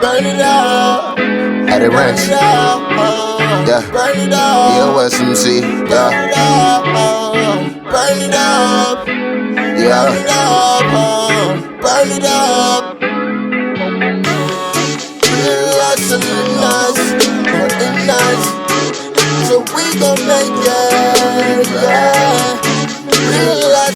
burn it up. At it ranch. Yeah. Burn it up. EOSMC. Yeah. Burn it up. Yeah. Burn it up. Lots of nights, so we gon' make it, yeah. Realize.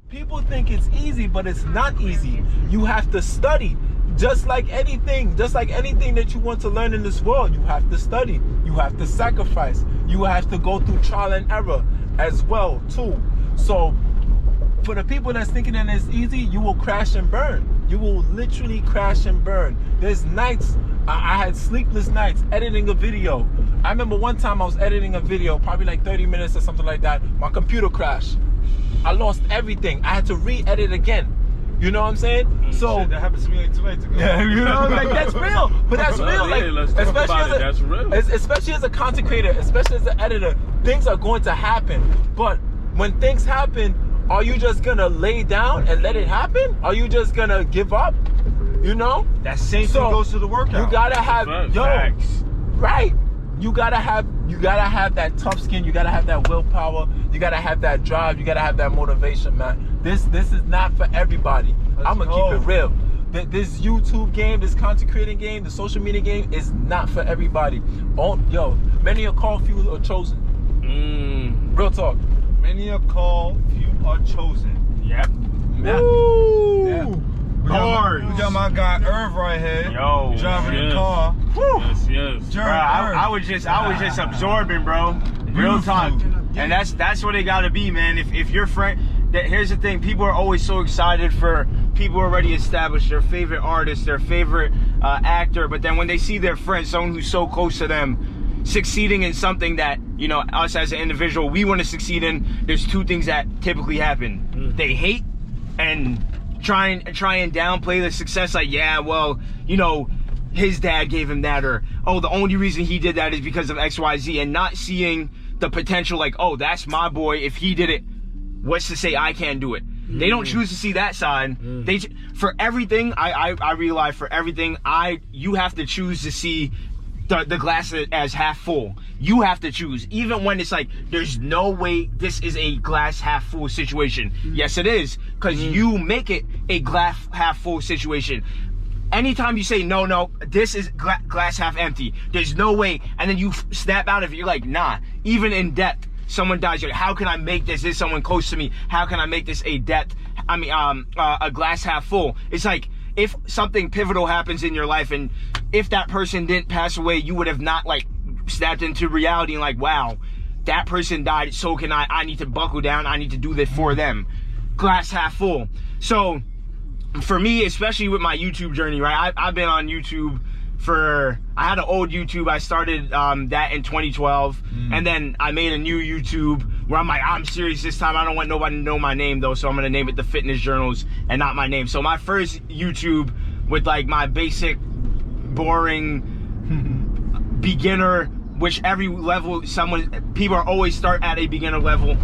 People think it's easy, but it's not easy. You have to study. Just like anything that you want to learn in this world, you have to study. You have to sacrifice. You have to go through trial and error as well, too. So, for the people that's thinking that it's easy, you will crash and burn. You will literally crash and burn. There's nights, I had sleepless nights editing a video. I remember one time I was editing a video, probably like 30 minutes or something like that. My computer crashed. I lost everything. I had to re-edit again. You know what I'm saying? So shit, that happened to me like 2 nights ago. Yeah, you know, like that's real. But that's real. Like, especially as a content creator, especially as an editor, things are going to happen. But when things happen, are you just gonna lay down and let it happen? Are you just gonna give up? You know? That same thing goes to the workout. You gotta have facts. Right. You gotta have that tough skin, you gotta have that willpower, you gotta have that drive, you gotta have that motivation, man. This is not for everybody. I'm gonna keep it real. This YouTube game, this content creating game, the social media game is not for everybody. Many are called, few are chosen. Real talk. Many are called, few are chosen. Yep. Yeah. We got my guy Irv right here. Yo, driving the car. Yes. Bro, I was just absorbing, bro. Real talk. And that's what it gotta be, man. If your friend, here's the thing, people are always so excited for people already established, their favorite artist, their favorite actor, but then when they see their friend, someone who's so close to them, succeeding in something that, you know, us as an individual, we want to succeed in, there's two things that typically happen. They hate and try and downplay the success, like, yeah, well, you know, his dad gave him that, or, oh, the only reason he did that is because of XYZ, and not seeing the potential, like, oh, that's my boy, if he did it, what's to say I can't do it? They don't choose to see that side. For everything, I realize for everything, you have to choose to see the glass as half full. You have to choose, even when it's like, there's no way this is a glass half full situation. Yes, it is, because you make it a glass half full situation. Anytime you say, no, this is glass half empty, there's no way, and then you snap out of it, you're like, nah. Even in death, someone dies, you're like, how can I make this? Is someone close to me? How can I make this a glass half full? It's like, if something pivotal happens in your life, and if that person didn't pass away, you would have not, like, snapped into reality and like, wow, that person died, so can I need to buckle down, I need to do this for them. Glass half full. So for me, especially with my YouTube journey, right, I've been on YouTube I had an old YouTube, I started that in 2012, and then I made a new YouTube where I'm like, I'm serious this time, I don't want nobody to know my name though, so I'm gonna name it The Fitness Journals and not my name. So my first YouTube with like my basic, boring, beginner, which every level, people are always start at a beginner level.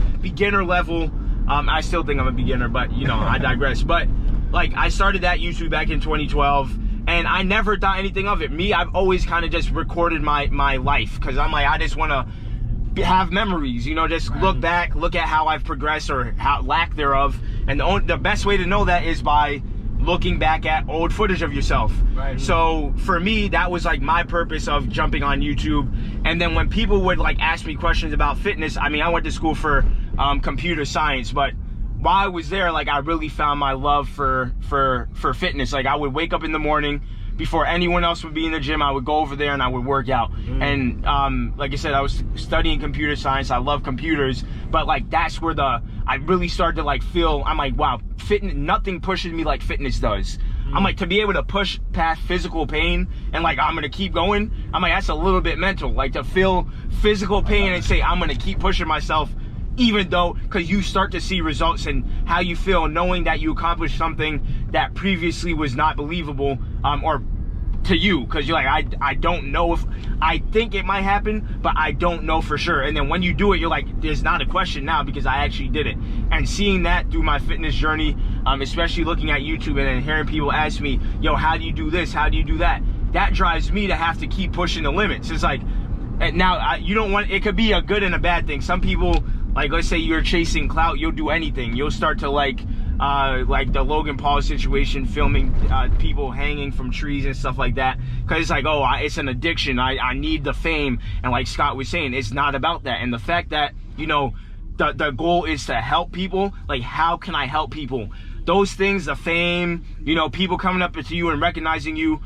I still think I'm a beginner, but you know, I digress. But like, I started that YouTube back in 2012, and I never thought anything of it. I've always kind of just recorded my life, because I'm like, I just want to have memories, you know, just look back, look at how I've progressed, or how lack thereof. And the best way to know that is by looking back at old footage of yourself. So for me, that was like my purpose of jumping on YouTube. And then when people would like ask me questions about fitness, I mean, I went to school for computer science, but while I was there, like, I really found my love for fitness. Like, I would wake up in the morning before anyone else would be in the gym. I would go over there and I would work out. And like I said, I was studying computer science. I love computers, but like, that's where I really started to like feel, I'm like, wow, fitness, nothing pushes me like fitness does. I'm like, to be able to push past physical pain and like, I'm gonna keep going, I'm like, that's a little bit mental. Like, to feel physical pain and say, I'm gonna keep pushing myself, even though, because you start to see results and how you feel knowing that you accomplished something that previously was not believable, or to you, because you're like, I don't know if, I think it might happen, but I don't know for sure. And then when you do it, you're like, there's not a question now because I actually did it. And seeing that through my fitness journey, especially looking at YouTube and then hearing people ask me, yo, how do you do this? How do you do that? That drives me to have to keep pushing the limits. It's like, now you don't want, it could be a good and a bad thing. Some people, like, let's say you're chasing clout, you'll do anything. You'll start to like the Logan Paul situation, filming people hanging from trees and stuff like that, because it's like, oh, it's an addiction. I need the fame. And like Scott was saying, it's not about that. And the fact that, you know, the goal is to help people. Like, how can I help people? Those things, the fame, you know, people coming up to you and recognizing you,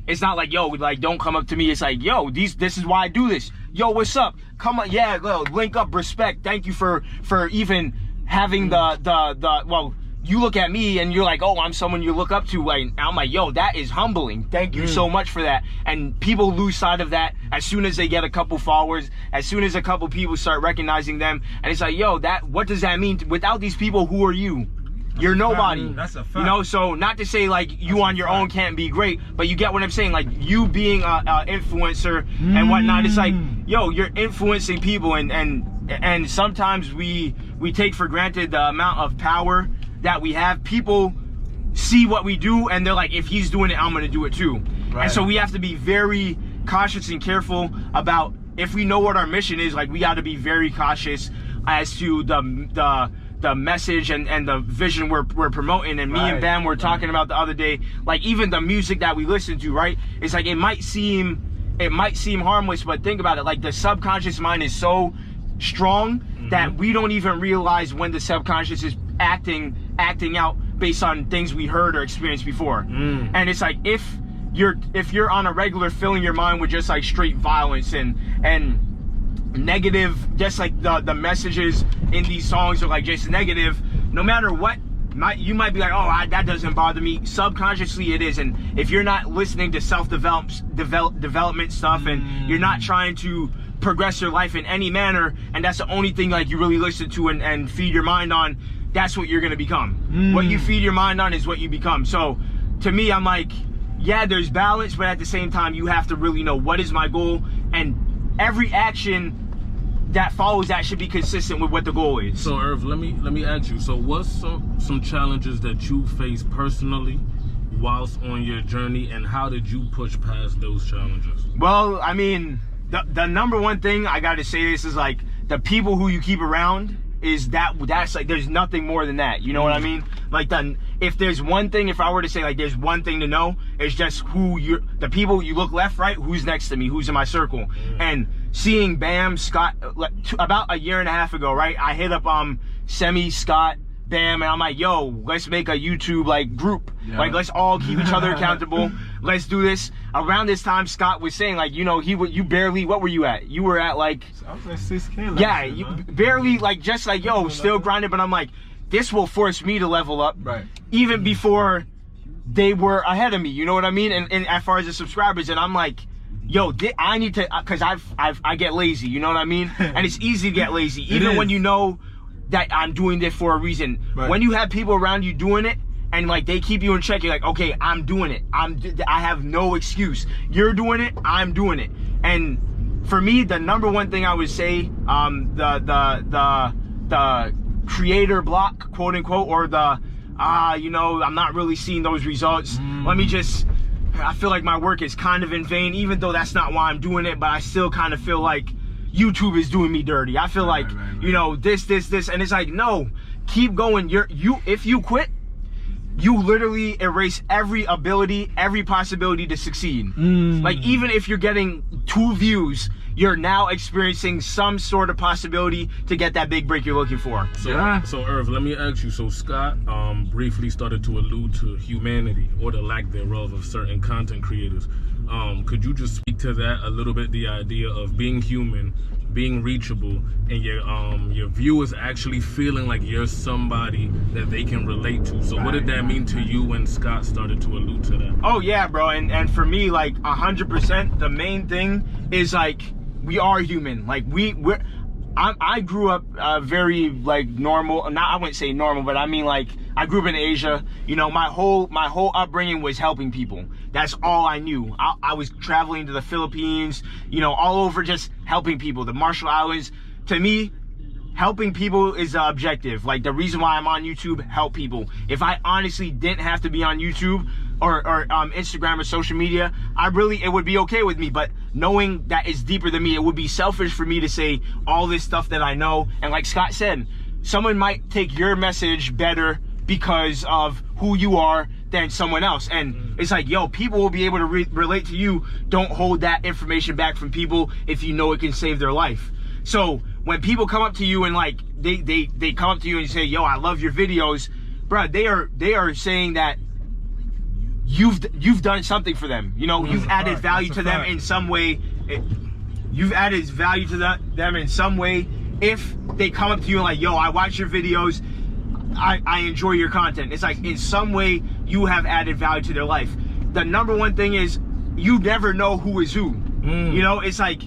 it's not like, yo, like, don't come up to me. It's like, yo, this is why I do this. Yo, what's up? Come on, yeah, link up, respect. Thank you for even having well, you look at me and you're like, oh, I'm someone you look up to. Like, I'm like, yo, that is humbling. Thank you so much for that. And people lose sight of that as soon as they get a couple followers, as soon as a couple people start recognizing them. And it's like, yo, what does that mean? Without these people, who are you? You're nobody. That's a fact. You know, so not to say like you on your own can't be great, but you get what I'm saying. Like, you being a influencer and whatnot, it's like, yo, you're influencing people, and sometimes we take for granted the amount of power that we have. People see what we do and they're like, if he's doing it, I'm gonna do it too. Right. And so we have to be very cautious and careful about, if we know what our mission is, like, we got to be very cautious as to the message and the vision we're promoting. And me and Bam were talking about the other day, like, even the music that we listen to, right? It's like, it might seem harmless, but think about it, like, the subconscious mind is so strong that we don't even realize when the subconscious is acting out based on things we heard or experienced before. And it's like, if you're on a regular filling your mind with just like straight violence and negative, just like the messages in these songs are like just negative, no matter what, you might be like, oh, that doesn't bother me. Subconsciously it is. And if you're not listening to self-development stuff, and you're not trying to progress your life in any manner, and that's the only thing like you really listen to and feed your mind on, that's what you're gonna become. What you feed your mind on is what you become. So to me, I'm like, yeah, there's balance, but at the same time, you have to really know, what is my goal, and every action that follows that should be consistent with what the goal is. So Irv, let me ask you, so what's some challenges that you faced personally whilst on your journey, and how did you push past those challenges? Well, I mean, the number one thing I gotta say, this is like, the people who you keep around, is that's like, there's nothing more than that, you know what I mean? Like, if there's one thing, if I were to say like there's one thing to know, it's just the people you look left, right, who's next to me, who's in my circle. And seeing Bam, Scott, like, about a year and a half ago, right, I hit up Semi, Scott, Bam, and I'm like, yo, let's make a YouTube like group. Like, let's all keep each other accountable. Let's do this. Around this time, Scott was saying, like, you know, you barely, what were you at? You were at like, I was at 6K. Yeah, you barely, like, just like, yo, still grinding. But I'm like, this will force me to level up, right? Even before they were ahead of me. You know what I mean? And as far as the subscribers, and I'm like, yo, I need to, because I get lazy. You know what I mean? And it's easy to get lazy, even when you know that I'm doing this for a reason. Right. When you have people around you doing it, and like they keep you in check, you're like, okay, I'm doing it. I have no excuse. You're doing it, I'm doing it. And for me, the number one thing I would say, the creator block, quote unquote, or you know, I'm not really seeing those results. I feel like my work is kind of in vain, even though that's not why I'm doing it, but I still kind of feel like YouTube is doing me dirty. I feel like, you know, this, and it's like, no, keep going. If you quit, you literally erase every ability, every possibility to succeed. Like, even if you're getting 2 views, you're now experiencing some sort of possibility to get that big break you're looking for. So Irv, let me ask you, so Scott briefly started to allude to humanity, or the lack thereof, of certain content creators. Could you just speak to that a little bit, the idea of being human, being reachable, and your viewers actually feeling like you're somebody that they can relate to? So what did that mean to you when Scott started to allude to that? Oh yeah, bro, and for me, like 100%, the main thing is like, we are human. Like, I grew up very like normal, I wouldn't say normal, but I mean like I grew up in Asia. You know, my whole upbringing was helping people. That's all I knew. I was traveling to the Philippines, you know, all over just helping people. The Marshall Islands, to me, helping people is the objective. Like, the reason why I'm on YouTube, help people. If I honestly didn't have to be on YouTube or Instagram or social media, it would be okay with me. But knowing that it's deeper than me, it would be selfish for me to say all this stuff that I know. And like Scott said, someone might take your message better because of who you are than someone else. And it's like, yo, people will be able to relate to you. Don't hold that information back from people if you know it can save their life. So when people come up to you and like they come up to you and say, yo, I love your videos, bro, they are saying that you've done something for them. You know, you've added value to them in some way. You've added value to them in some way. If they come up to you and like, yo, I watch your videos, I enjoy your content. It's like, in some way you have added value to their life. The number one thing is, you never know who is who. You know, it's like,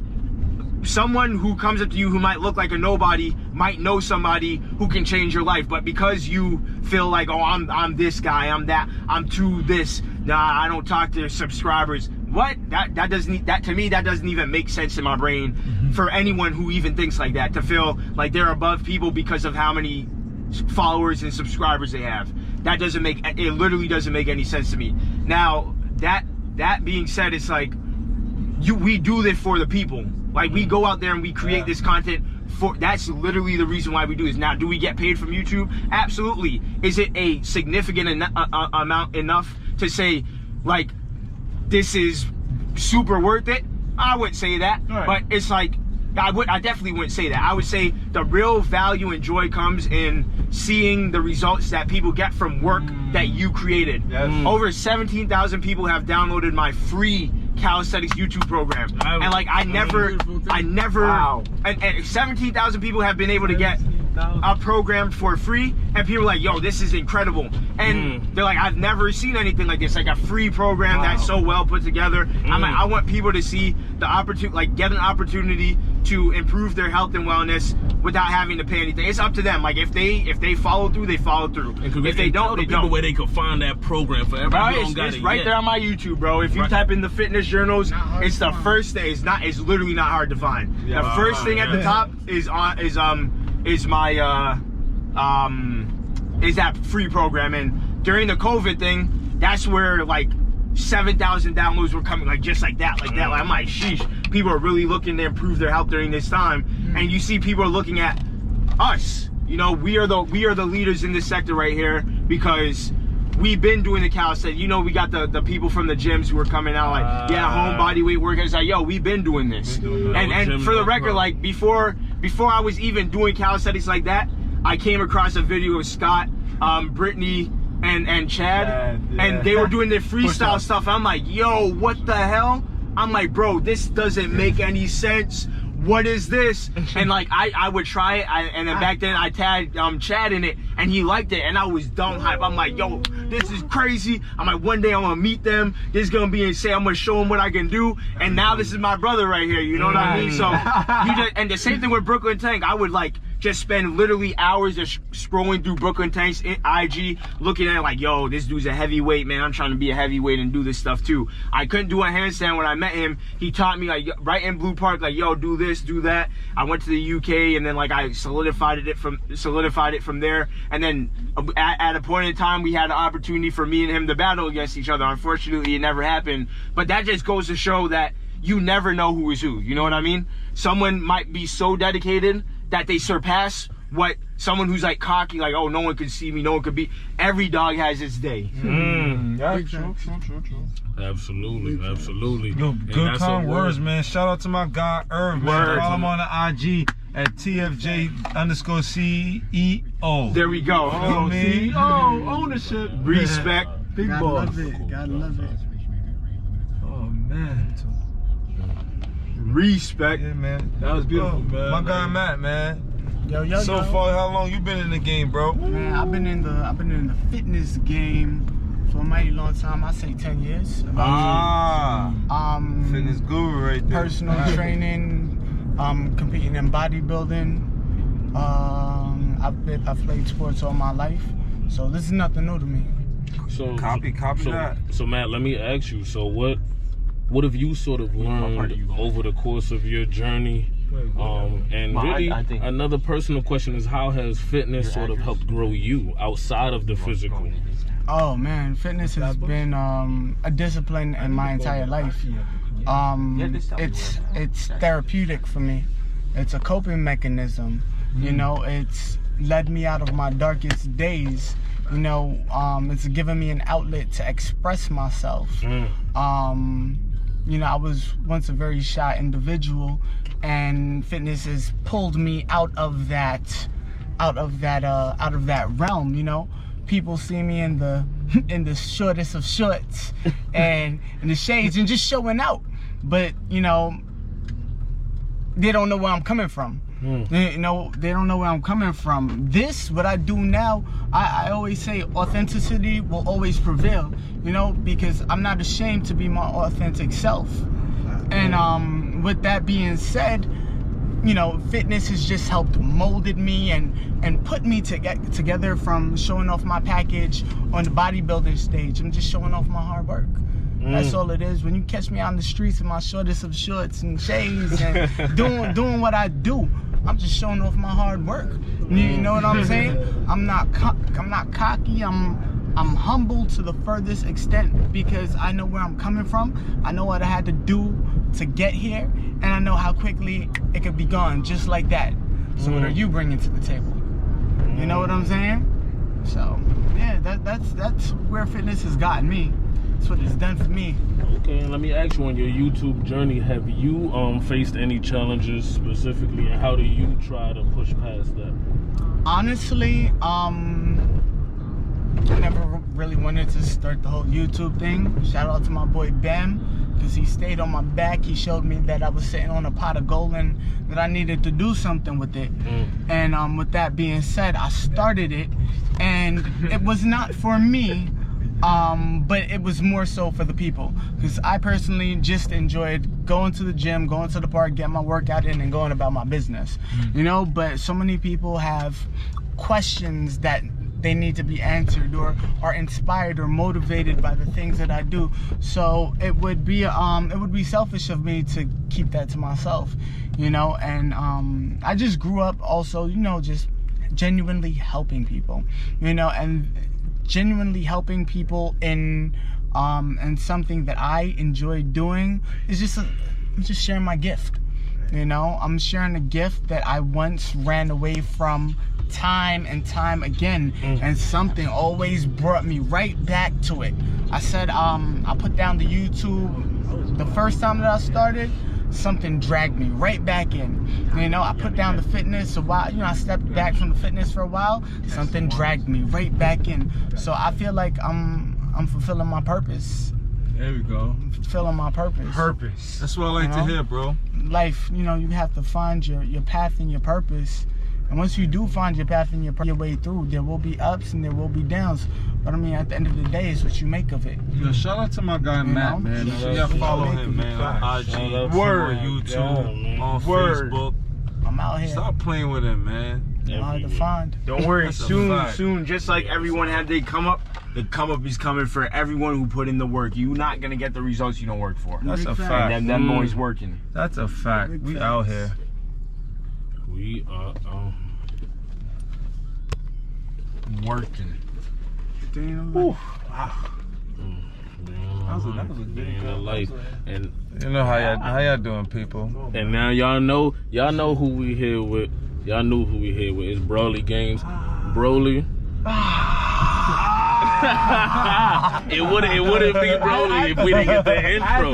someone who comes up to you who might look like a nobody might know somebody who can change your life, but because you feel like, oh, I'm this guy, I'm that, I'm too this, nah, I don't talk to subscribers. What? That to me, that doesn't even make sense in my brain. For anyone who even thinks like that, to feel like they're above people because of how many followers and subscribers they have. It literally doesn't make any sense to me. Now, that being said, it's like, we do this for the people. Like, we go out there and we create this content that's literally the reason why we do this. Now, do we get paid from YouTube? Absolutely. Is it a significant amount enough to say, like, this is super worth it? I wouldn't say that, but it's like, I definitely wouldn't say that. I would say the real value and joy comes in seeing the results that people get from work that you created. Over 17,000 people have downloaded my free calisthenics YouTube program, and like I never and 17,000 people have been able to get a program for free, and people are like, yo, this is incredible. And they're like, I've never seen anything like this, like a free program that's so well put together. I'm like, I want people to see the opportunity, like get an opportunity to improve their health and wellness without having to pay anything. It's up to them. Like, if they follow through, they follow through. If they don't, they don't. Where they can find that program for everybody. It's right there on my YouTube, bro. If you type in the fitness journals, it's the first thing. It's literally not hard to find. The first thing at the top is that free program. And during the COVID thing, that's where like 7,000 downloads were coming, like just like that. Like I'm like, sheesh, people are really looking to improve their health during this time. And you see people are looking at us. You know, we are the leaders in this sector right here, because we've been doing the calisthenics. You know, we got the people from the gyms who are coming out like, yeah, home body weight work. It's like, yo, we've been doing this. And for the record, like before I was even doing calisthenics like that, I came across a video of Scott, Brittany, and Chad, and they were doing their freestyle stuff. I'm like, yo, what the hell? I'm like, bro, this doesn't make any sense. What is this? And like, I would try it, and then back then I tagged Chad in it, and he liked it, and I was dumb hype. I'm like, yo, this is crazy. I'm like, one day I'm gonna meet them. This is gonna be insane. I'm gonna show them what I can do. And now this is my brother right here. You know what I mean? So, and the same thing with Brooklyn Tank. I would like just spend literally hours just scrolling through Brooklyn Tank's IG, looking at it like, yo, this dude's a heavyweight, man. I'm trying to be a heavyweight and do this stuff too. I couldn't do a handstand when I met him. He taught me, like, right in Blue Park, like, yo, do this, do that. I went to the UK, and then like I solidified it from there. And then at a point in time, we had an opportunity for me and him to battle against each other. Unfortunately, it never happened. But that just goes to show that you never know who is who. You know what I mean? Someone might be so dedicated that they surpass what someone who's like cocky, like, oh, no one can see me, no one could be. Every dog has its day. Yeah, true. Absolutely. Yo, good kind words, man. Shout out to my guy Irv, man. Follow him on the IG at TFJ_CEO. There we go. Oh, CEO ownership. Respect. Big Gotta boss. love it. Gotta love it. Oh man. Respect. Yeah, man. That was beautiful, man. My guy Matt, man. Yo. So far, how long you been in the game, bro? Man, I've been in the fitness game for a mighty long time. I say 10 years. Fitness guru right there. Personal training, competing in bodybuilding. I've played sports all my life. So this is nothing new to me. So Copy that. So Matt, let me ask you. So what have you sort of learned over the course of your journey? And really, another personal question is, how has fitness sort of helped grow you outside of the physical? Oh man, fitness has been a discipline in my entire life. It's therapeutic for me. It's a coping mechanism. You know, it's led me out of my darkest days. You know, it's given me an outlet to express myself. You know, I was once a very shy individual, and fitness has pulled me out of that realm. You know, people see me in the shortest of shorts and in the shades and just showing out, but you know, they don't know where I'm coming from. You know, they don't know where I'm coming from. What I do now, I always say authenticity will always prevail, you know, because I'm not ashamed to be my authentic self. And with that being said, you know, fitness has just helped molded me and put me together from showing off my package on the bodybuilding stage. I'm just showing off my hard work. That's all it is. When you catch me on the streets in my shortest of shorts and shades and doing what I do, I'm just showing off my hard work. You know what I'm saying? I'm not cocky. I'm humble to the furthest extent, because I know where I'm coming from. I know what I had to do to get here, and I know how quickly it could be gone, just like that. So what are you bringing to the table? You know what I'm saying? So yeah, that's where fitness has gotten me. That's what it's done for me. Okay, and let me ask you, on your YouTube journey, have you faced any challenges specifically, and how do you try to push past that? Honestly, I never really wanted to start the whole YouTube thing. Shout out to my boy Bam, because he stayed on my back. He showed me that I was sitting on a pot of gold and that I needed to do something with it. And with that being said, I started it, and it was not for me. But it was more so for the people, because I personally just enjoyed going to the gym, going to the park, getting my workout in, and going about my business. You know, but so many people have questions that they need to be answered, or are inspired or motivated by the things that I do. So it would be selfish of me to keep that to myself, you know. And I just grew up also, you know, just genuinely helping people, you know, and genuinely helping people in something that I enjoy doing is just sharing my gift. You know, I'm sharing a gift that I once ran away from time and time again, and something always brought me right back to it. I said, I put down the YouTube the first time that I started. Something dragged me right back in. You know, I put down the fitness a while. You know, I stepped back from the fitness for a while. Something dragged me right back in. So I feel like I'm fulfilling my purpose. There we go. I'm fulfilling my purpose. Purpose. That's what I like to hear, bro. Life, you know, you have to find your path and your purpose. And once you do find your path and your way through, there will be ups and there will be downs. But I mean, at the end of the day, it's what you make of it. Yo, shout out to my guy Matt, man. Yeah, follow him, man. On IG, Word. YouTube, on Facebook. I'm out here. Stop playing with him, man. Hard to find. Don't worry, That's a soon, fact. just like everyone had their come up, the come up is coming for everyone who put in the work. You're not gonna get the results you don't work for. That's a Big fact. And them boys working. That's a fact. Big We facts. out here. We are Working. Damn. Wow. That was a being a life. And You know how y'all doing, people? and now y'all know who we here with. Y'all knew who we here with. It's BrolyGainz. Broly. It wouldn't be Broly if we didn't get the intro.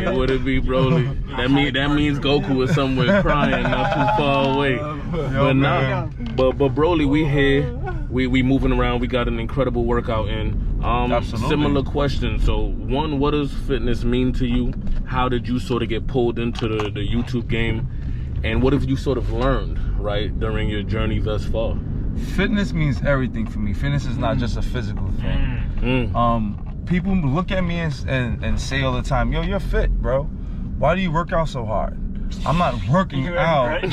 It wouldn't be Broly. That means Goku is somewhere crying, not too far away. But nah. But Broly, we here. We moving around. We got an incredible workout in. Absolutely. Similar question. So one, what does fitness mean to you? How did you sort of get pulled into the YouTube game? And what have you sort of learned, right, during your journey thus far? Fitness means everything for me. Fitness is not just a physical thing. People look at me and say all the time, yo, you're fit, bro. Why do you work out so hard? I'm not working You out. right?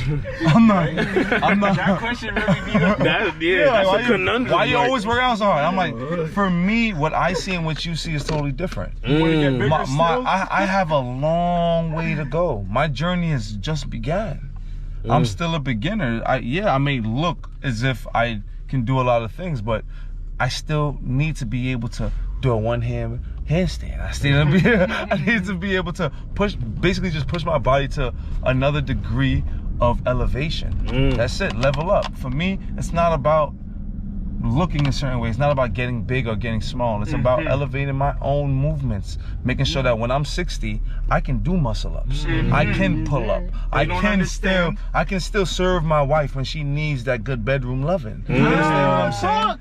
I'm not. That question really be the That's like, a conundrum. why you like- always work out so hard? I'm like, for me, what I see and what you see is totally different. I have a long way to go. My journey has just began. I'm still a beginner. I may look as if I can do a lot of things, but I still need to be able to do a one-hand handstand. I need to be able to basically just push my body to another degree of elevation. That's it, level up. For me, it's not about looking a certain way. It's not about getting big or getting small. It's about elevating my own movements, making sure that when I'm 60, I can do muscle ups. I can pull up. I can still serve my wife when she needs that good bedroom loving. You understand what I'm saying?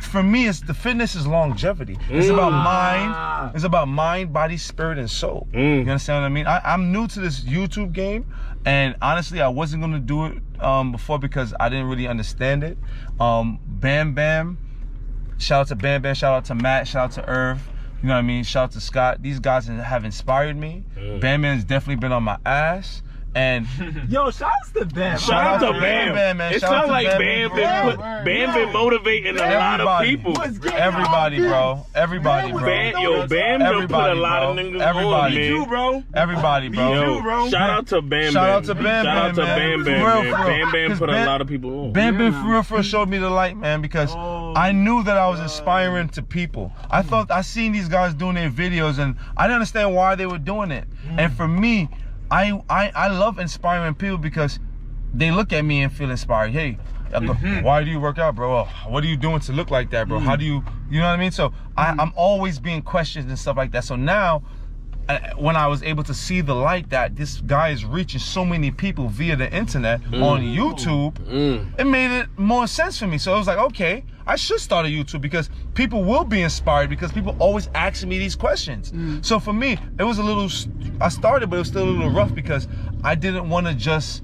For me, the fitness is longevity. It's about mind. It's about mind, body, spirit, and soul. You understand what I mean? I'm new to this YouTube game, and honestly, I wasn't gonna do it before because I didn't really understand it. Bam Bam, shout out to Bam Bam, shout out to Matt, shout out to Irv, you know what I mean, shout out to Scott. These guys have inspired me. Bam Bam's definitely been on my ass. And yo, shout out to Bam. Shout out to Bam. Man. It sounds like Bam been motivating a lot of people. Everybody, bro. Everybody, bro. Bam done put a lot of niggas on, man. Everybody, bro. Shout out to Bam. Shout out to Bam. Shout out to Bam. Bam put a lot of people on. Bam for real showed me the light, man, because I knew that I was inspiring to people. I seen these guys doing their videos, and I didn't understand why they were doing it. And for me, I love inspiring people because they look at me and feel inspired. Hey, why do you work out, bro? What are you doing to look like that, bro? How do you know what I mean? So I'm always being questioned and stuff like that. So now, when I was able to see the light that this guy is reaching so many people via the internet on YouTube, it made it more sense for me. So it was like, okay, I should start a YouTube because people will be inspired because people always ask me these questions. So for me, it was a little, I started, but it was still a little rough because I didn't want to just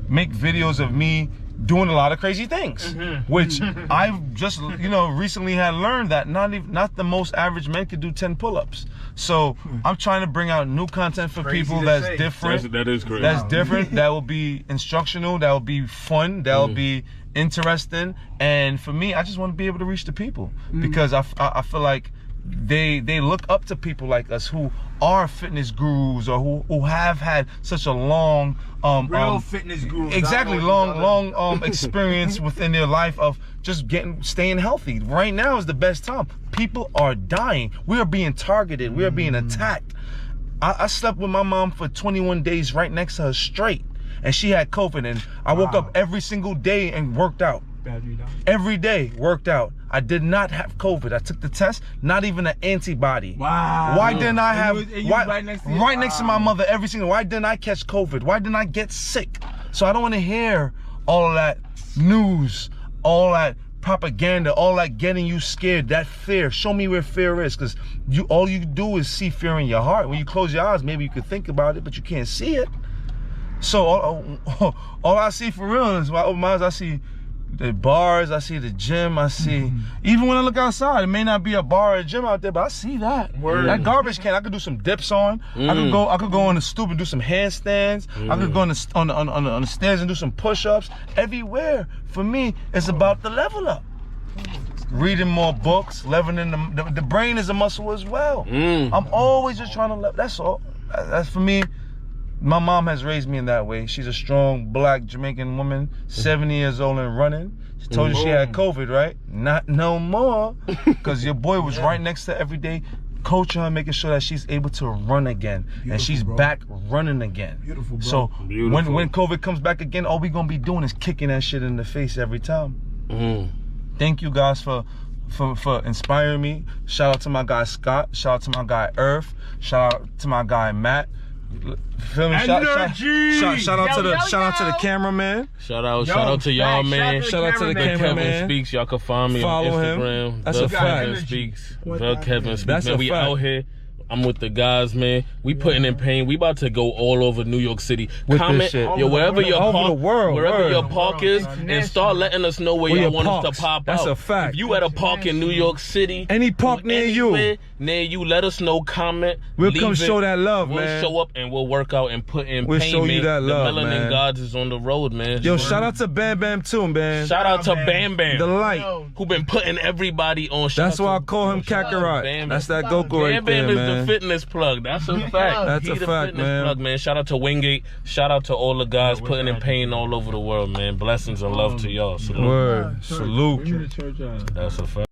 make videos of me doing a lot of crazy things, which I've just, recently had learned that not the most average man could do 10 pull-ups. So I'm trying to bring out new content for people that's different. That is crazy. That's different. That will be instructional. That will be fun. That will be interesting. And for me, I just want to be able to reach the people because I feel like they look up to people like us who are fitness gurus or who have had such a long real fitness gurus. Exactly, long experience within their life of just staying healthy. Right now is the best time. People are dying. We are being targeted. We are being attacked. I slept with my mom for 21 days right next to her straight, and she had COVID, and I woke up every single day and worked out. Every day worked out. I did not have COVID. I took the test, not even an antibody. Wow. Why didn't I have right next to my mother every single? Why didn't I catch COVID? Why didn't I get sick? So I don't want to hear all of that news, all that propaganda, all that getting you scared, that fear. Show me where fear is, because all you do is see fear in your heart. When you close your eyes, maybe you could think about it, but you can't see it. So all I see for real is when I open my eyes, I see the bars, I see the gym, I see, even when I look outside, it may not be a bar or a gym out there, but I see that. That garbage can, I could do some dips on. I could go on the stoop and do some handstands. I could go on the stairs and do some push-ups. Everywhere, for me, it's about the level up. Reading more books, leveling the brain is a muscle as well. I'm always just trying to, that's all. That's for me. My mom has raised me in that way. She's a strong black Jamaican woman, 70 years old and running. She told you she had COVID, right? Not no more, because your boy was right next to her every day, coaching her, making sure that she's able to run again. And she's back running again. Beautiful, bro. So when COVID comes back again, all we gonna be doing is kicking that shit in the face every time. Thank you guys for inspiring me. Shout out to my guy Scott. Shout out to my guy Irv. Shout out to my guy Matt. Feel me? Shout out to the cameraman. Shout out to y'all, man. Shout out to the cameraman. Kevin Speaks. Y'all can find me on Instagram. That's a fact. Kevin Speaks. Kevin Speaks. That's man, a we fact. out here I'm with the guys, man. We putting in pain. We about to go all over New York City. With Comment, this shit. yo, wherever your Over park, the world, wherever word. your park is, and start letting us know where y'all want us to pop That's out. a fact. If you at a park in New York City, Any park or near you. anywhere near you, let us know. Comment. We'll leave come it. show that love, we'll man. show up and we'll work out and put in We'll pain, show you man. that love, The Melanin man. Gods is on the road, man. Yo, shout out to Bam Bam too, man. Shout out to Bam Bam. The light. Who been putting everybody on. That's why I call him Kakarot. Bam. That's that Goku right Bam there, Bam is man. the fitness plug. That's a fact. That's He a the fact, fitness man. plug, man. Shout out to Wingate. Shout out to all the guys putting in pain all over the world, man. Blessings and love to y'all. Salute. Word. Salute. Give me the church out. That's a fact.